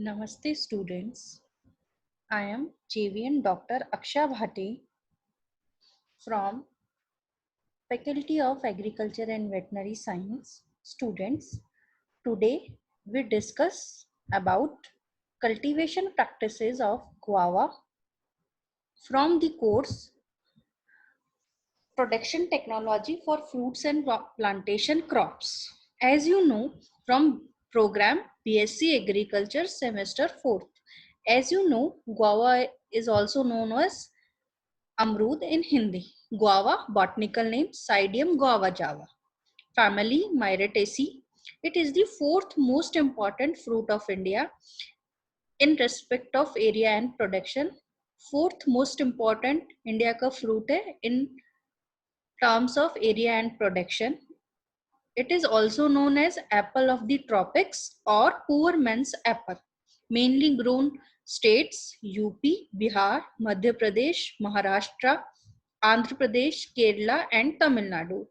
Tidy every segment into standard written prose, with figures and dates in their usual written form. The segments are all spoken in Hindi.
Namaste students. I am JVN Dr. Aksha Bhate from Faculty of Agriculture and Veterinary Science. Students, today we discuss about cultivation practices of guava from the course Production Technology for Fruits and Plantation Crops. As you know from program BSc Agriculture semester 4th. As you know, guava is also known as Amrud in Hindi. Guava, botanical name Psydium guava java. Family Myrtaceae. It is the fourth most important fruit of India in respect of area and production. Fourth most important India का fruit है in terms of area and production. It is also known as apple of the tropics or poor man's apple. Mainly grown states UP, Bihar, Madhya Pradesh, Maharashtra, Andhra Pradesh, Kerala and Tamil Nadu.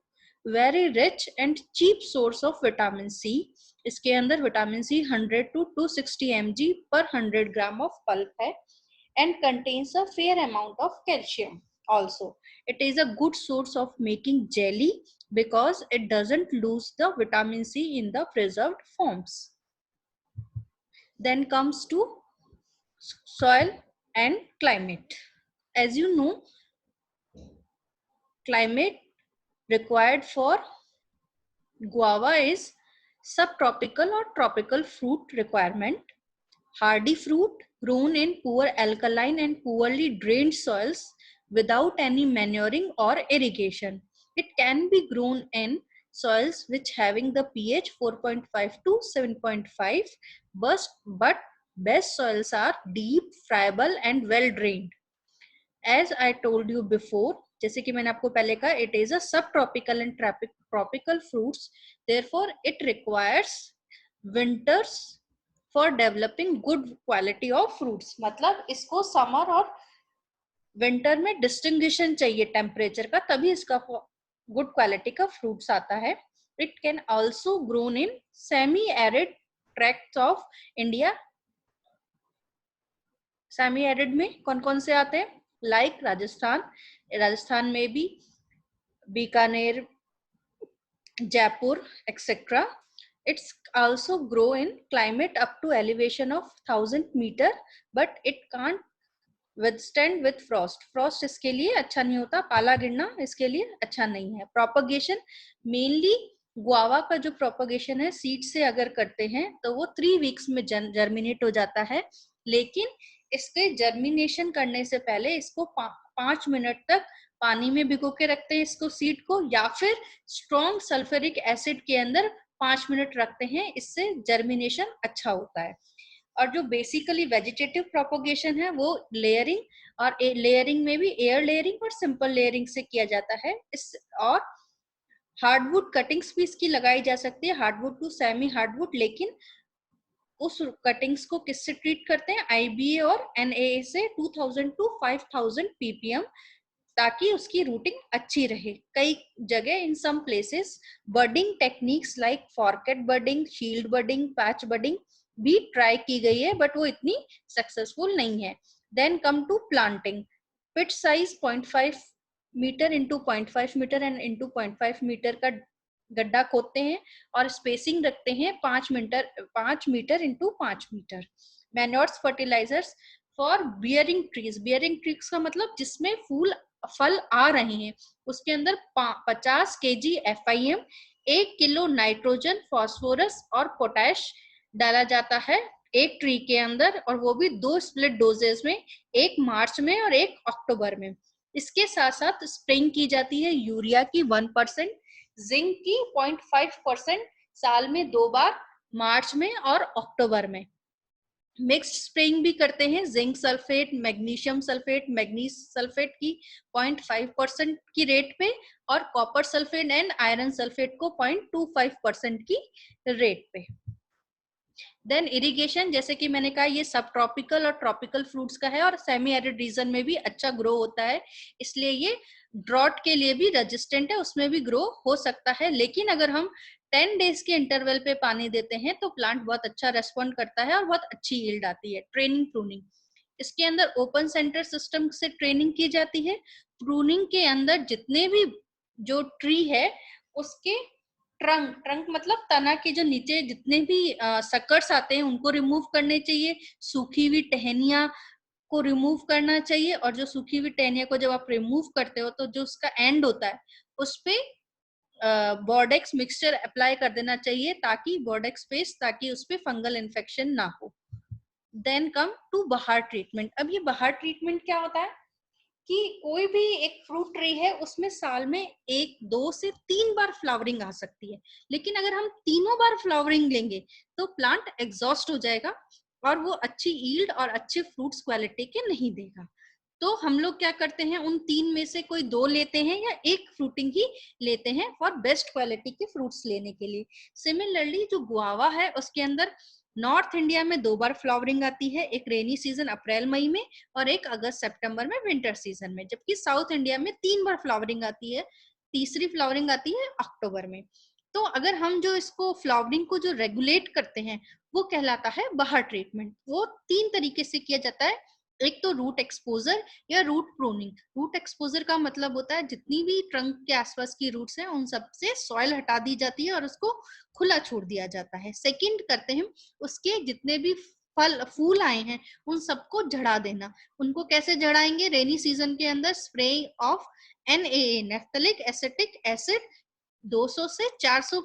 Very rich and cheap source of vitamin C. इसके अंदर vitamin C 100 to 260 mg per 100 gram of pulp है and contains a fair amount of calcium. Also, it is a good source of making jelly because it doesn't lose the vitamin C in the preserved forms. Then comes to soil and climate. As you know, climate required for guava is subtropical or tropical fruit requirement. Hardy fruit grown in poor alkaline and poorly drained soils without any manuring or irrigation. It can be grown in soils which having the pH 4.5 to 7.5, but best soils are deep, friable and well drained. As I told you before, जैसे कि मैंने आपको पहले कहा, it is a subtropical and tropical fruits. Therefore, it requires winters for developing good quality of fruits. मतलब इसको समर और विंटर में डिस्टिंग्विशन चाहिए टेम्परेचर का, तभी इसका गुड क्वालिटी का फ्रूट्स आता है. It can also grown in semi arid tracts of India. Semi arid में कौन कौन से आते हैं? लाइक राजस्थान में भी Bikaner, Jaipur etcetera. It's also grow in climate up to elevation of 1000 meter, but it can't withstand with frost. Frost इसके लिए अच्छा नहीं होता, पाला गिरना इसके लिए अच्छा नहीं है. Propagation mainly गुआवा का जो प्रोपगेशन है सीड से अगर करते हैं तो वो 3 वीक्स में जर्मिनेट हो जाता है, लेकिन इसके जर्मिनेशन करने से पहले इसको 5 मिनट तक पानी में भिगो के रखते हैं इसको सीड को, या फिर स्ट्रॉन्ग सल्फ्यूरिक एसिड के अंदर 5 मिनट रखते हैं. इससे जर्मिनेशन अच्छा होता है. और जो बेसिकली वेजिटेटिव प्रोपोगेशन है वो लेयरिंग, और लेयरिंग में भी एयर लेयरिंग और सिंपल लेयरिंग से किया जाता है. इस और हार्डवुड कटिंग्स भी इसकी लगाई जा सकती है, हार्डवुड टू सेमी हार्डवुड. लेकिन उस कटिंग्स को किससे ट्रीट करते हैं? आईबीए और एनएए से 2000 टू 5000 ppm, ताकि उसकी रूटिंग अच्छी रहे. कई जगह in some places budding techniques like forkert budding, shield budding, patch budding भी ट्राई की गई है, बट वो इतनी सक्सेसफुल नहीं है. Then come to planting. Pit size 0.5 metre into 0.5 metre and into 0.5 metre का गड्ढा खोदते हैं और स्पेसिंग रखते हैं 5 metre into 5 metre. Manures fertilisers for bearing trees. Bearing trees का मतलब जिसमें फल आ रहे हैं, उसके अंदर 50 kg FIM, 1 kilo nitrogen, phosphorus और पोटैश डाला जाता है एक ट्री के अंदर, और वो भी 2 स्प्लिट डोजेस में, एक मार्च में और एक अक्टूबर में. इसके साथ साथ स्प्रेइंग की जाती है यूरिया की 1%, जिंक की 0.5% साल में 2 बार, मार्च में और अक्टूबर में. मिक्स्ड स्प्रेइंग भी करते हैं, zinc sulphate, magnesium sulphate, manganese sulphate की 0.5% की रेट पे, और copper sulphate and iron sulphate को 0.25% की रेट पे. देन इरिगेशन, जैसे कि मैंने कहा ये सब ट्रॉपिकल और ट्रॉपिकल फ्रूट्स का है और सेमी एरिड रीजन में भी अच्छा ग्रो होता है, इसलिए ये ड्रॉट के लिए भी रेजिस्टेंट है, उसमें भी ग्रो हो सकता है। लेकिन अगर हम 10 डेज के इंटरवल पे पानी देते हैं तो प्लांट बहुत अच्छा रेस्पॉन्ड करता है और बहुत अच्छी यील्ड आती है। ट्रेनिंग प्रूनिंग, इसके अंदर ओपन सेंटर सिस्टम से ट्रेनिंग की जाती है। प्रूनिंग के अंदर जितने भी जो ट्री है उसके ट्रंक मतलब तना के जो नीचे जितने भी सकर्स आते हैं उनको रिमूव करने चाहिए, सूखी हुई टहनियां को रिमूव करना चाहिए, और जो सूखी हुई टहनिया को जब आप रिमूव करते हो तो जो उसका एंड होता है उस पे बॉर्डेक्स मिक्सचर अप्लाई कर देना चाहिए, ताकि बॉर्डेक्स पेस्ट, ताकि उस पे फंगल इन्फेक्शन ना हो। देन कम टू बहार ट्रीटमेंट। अब ये बहार ट्रीटमेंट क्या होता है कि कोई भी एक फ्रूट ट्री है उसमें साल में 1, 2 से 3 बार फ्लावरिंग आ सकती है, लेकिन अगर हम तीनों बार फ्लावरिंग लेंगे तो प्लांट एग्जॉस्ट हो जाएगा और वो अच्छी यील्ड और अच्छे फ्रूट्स क्वालिटी के नहीं देगा। तो हम लोग क्या करते हैं, उन 3 में से कोई 2 लेते हैं या एक फ्रूटिंग ही लेते हैं फॉर बेस्ट क्वालिटी के फ्रूट्स लेने के लिए। सिमिलरली जो गुआवा है उसके अंदर नॉर्थ इंडिया में 2 बार फ्लावरिंग आती है, एक रेनी सीजन अप्रैल मई में और एक अगस्त सितंबर में विंटर सीजन में, जबकि साउथ इंडिया में 3 बार फ्लावरिंग आती है, तीसरी फ्लावरिंग आती है अक्टूबर में। तो अगर हम जो इसको फ्लावरिंग को जो रेगुलेट करते हैं वो कहलाता है बहार ट्रीटमेंट। वो 3 तरीके से किया जाता है, एक तो रूट एक्सपोजर या रूट प्रूनिंग। रूट एक्सपोजर का मतलब होता है जितनी भी ट्रंक के आसपास की रूट्स हैं उन सब से सॉइल हटा दी जाती है और उसको खुला छोड़ दिया जाता है। सेकंड करते हैं उसके जितने भी फल फूल आए हैं उन सबको झड़ा देना। उनको कैसे झड़ाएंगे, रेनी सीजन के अंदर spray of NaA naphthalic acetic acid 200 से 400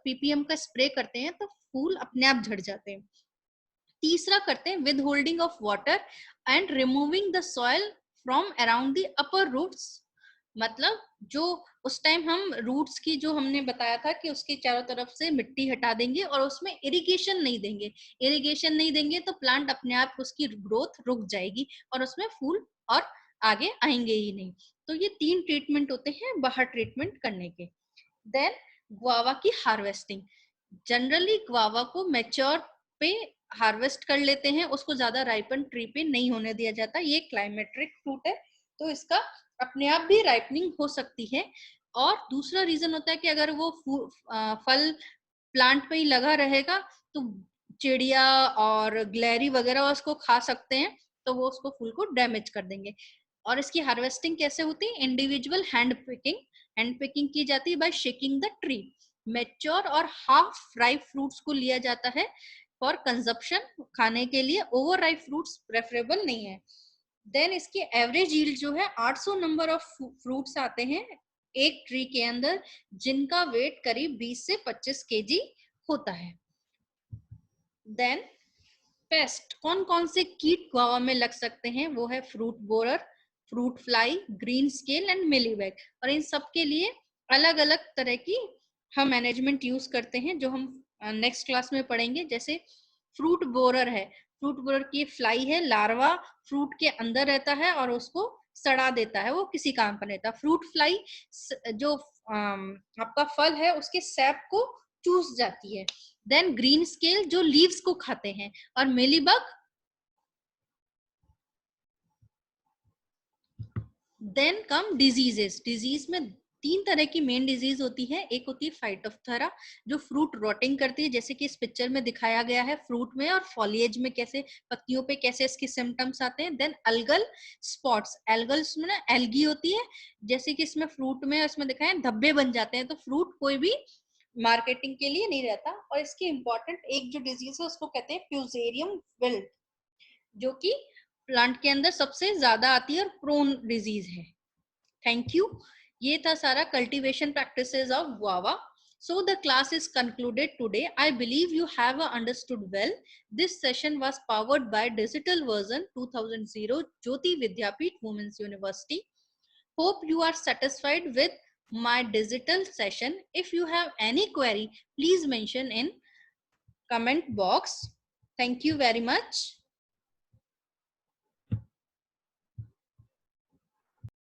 ppm का स्प्रे करते हैं तो फूल अपने आप झड़ जाते हैं। तीसरा करते हैं with holding of water and removing the soil from around the upper roots. मतलब जो उस टाइम हम रूट्स की जो हमने बताया था कि उसके चारों तरफ से मिट्टी हटा देंगे और उसमें इरिगेशन नहीं देंगे। इरिगेशन नहीं देंगे तो प्लांट अपने आप उसकी ग्रोथ रुक जाएगी और उसमें फूल और आगे आएंगे ही नहीं। तो ये 3 ट्रीटमेंट होते हैं बाहर ट्रीटमेंट करने के। देन गुआवा की हार्वेस्टिंग। जनरली गुआवा को मैच्योर पे हार्वेस्ट कर लेते हैं, उसको ज्यादा राइपन ट्री पे नहीं होने दिया जाता। ये क्लाइमेट्रिक फ्रूट है तो इसका अपने आप भी राइपनिंग हो सकती है। और दूसरा रीजन होता है कि अगर वो फल प्लांट पे ही लगा रहेगा तो चिड़िया और ग्लैरी वगैरह उसको खा सकते हैं, तो वो उसको फूल को डैमेज कर देंगे। और इसकी हार्वेस्टिंग कैसे होती है, इंडिविजुअल हैंड पिकिंग की जाती है by shaking the tree. Mature और हाफ राइप फ्रूट्स को लिया जाता है फॉर कंजप्शन, खाने के लिए। ओवर राइप फ्रूट्स प्रेफरेबल नहीं है। देन इसकी एवरेज यील्ड जो है 800 नंबर ऑफ फ्रूट्स आते हैं एक ट्री के अंदर, जिनका वेट करीब 20 से 25 kg होता है। देन पेस्ट, कौन कौन से कीट गुआवा में लग सकते हैं, वो है fruit borer, fruit fly, green scale and mealybug. और इन सब के लिए अलग अलग तरह की हम मैनेजमेंट यूज करते हैं जो हम नेक्स्ट क्लास में पढ़ेंगे। जैसे फ्रूट बोरर है, फ्रूट बोरर की फ्लाई है, लार्वा फ्रूट के अंदर रहता है और उसको सड़ा देता है, वो किसी काम पर रहता है। फ्रूट फ्लाई जो आपका फल है उसके सैप को चूस जाती है। देन ग्रीन स्केल जो लीव्स को खाते हैं, और mealybug. Then come diseases. Disease में 3 तरह की मेन डिजीज होती है। एक होती है फाइटोप्थोरा जो फ्रूट रॉटिंग करती है, जैसे कि इस पिक्चर में दिखाया गया है, फ्रूट में और फॉलिएज में कैसे पत्तियों पे कैसे इसके सिम्टम्स आते हैं। देन अल्गल स्पॉट्स, एल्गल्स में ना एल्गी होती है, जैसे कि इसमें फ्रूट में इसमें दिखाया धब्बे बन जाते हैं, तो फ्रूट कोई भी मार्केटिंग के लिए नहीं रहता। और इसकी इंपॉर्टेंट एक जो डिजीज है उसको कहते हैं फ्यूजेरियम विल्ट, जो कि प्लांट के अंदर सबसे ज्यादा आती है और प्रोन डिजीज है। Thank you. ये था सारा cultivation practices of guava. So the class is concluded today. I believe you have understood well. This session was powered by Digital Version 2000 Jyoti Vidyapeeth Women's University. Hope you are satisfied with my digital session. If you have any query, please mention in comment box. Thank you very much.